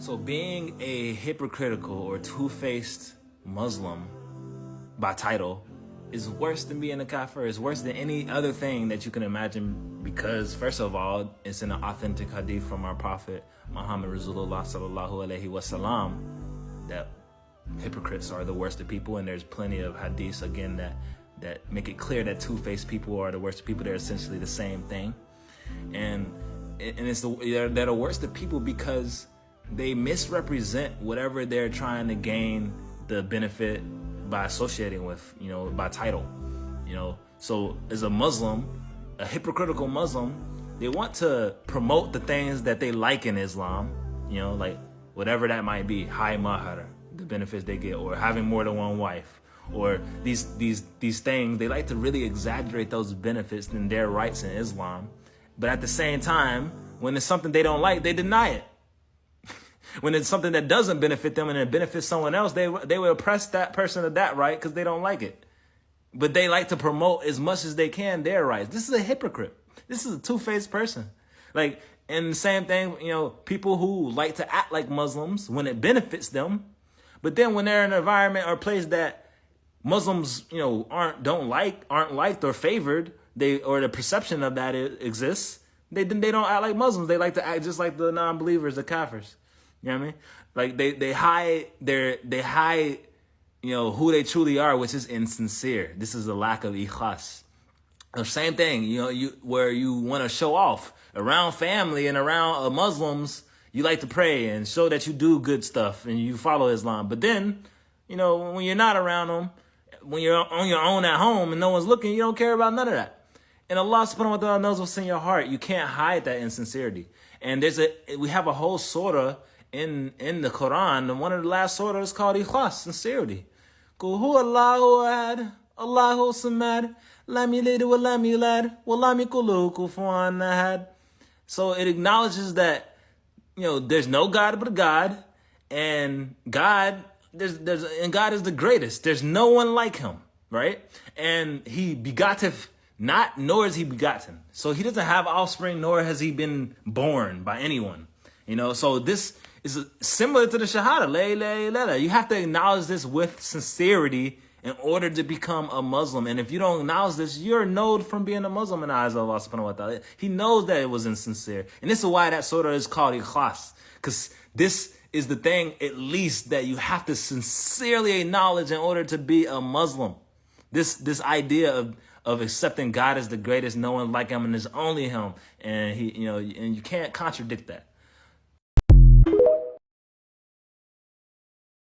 So being a hypocritical or two-faced Muslim by title is worse than being a kafir. It's worse than any other thing that you can imagine, because first of all, it's in an authentic hadith from our Prophet Muhammad Rasulullah sallallahu alaihi wasallam that hypocrites are the worst of people, and there's plenty of hadiths again that make it clear that two-faced people are the worst of people. They're essentially the same thing, and they're the worst of people because they misrepresent whatever they're trying to gain the benefit by associating with, by title, So as a Muslim, a hypocritical Muslim, they want to promote the things that they like in Islam, like whatever that might be, high mahar, the benefits they get, or having more than one wife, or these things. They like to really exaggerate those benefits and their rights in Islam. But at the same time, when it's something they don't like, they deny it. When it's something that doesn't benefit them and it benefits someone else, they will oppress that person of that right because they don't like it. But they like to promote as much as they can their rights. This is a hypocrite. This is a two-faced person. And the same thing, people who like to act like Muslims when it benefits them, but then when they're in an environment or place that Muslims, aren't liked or favored, or the perception of that exists, they don't act like Muslims. They like to act just like the non-believers, the kafirs. You know what I mean? Like they hide who they truly are, which is insincere. This is a lack of ikhlas. The same thing, where you want to show off around family and around Muslims. You like to pray and show that you do good stuff and you follow Islam. But then, when you're not around them, when you're on your own at home and no one's looking, you don't care about none of that. And Allah subhanahu wa ta'ala knows what's in your heart. You can't hide that insincerity. And we have a whole surah in the Quran, and one of the last surahs is called ikhlas, sincerity. Qul huwa Allahu ahad, Allahu samad, lam yalid wa lam yulad, wa lam yakul lahu kufuwan ahad. So it acknowledges that there's no God but God, and God God is the greatest. There's no one like him, right? And he begotteth not, nor is he begotten. So he doesn't have offspring, nor has he been born by anyone. So this is similar to the Shahada, la ilaha illallah. You have to acknowledge this with sincerity in order to become a Muslim. And if you don't acknowledge this, you're annulled from being a Muslim in the eyes of Allah subhanahu wa ta'ala. He knows that it was insincere. And this is why that surah is called ikhlas. Because this is the thing, at least, that you have to sincerely acknowledge in order to be a Muslim. This idea of accepting God as the greatest, no one like him, and there's only him. And and you can't contradict that.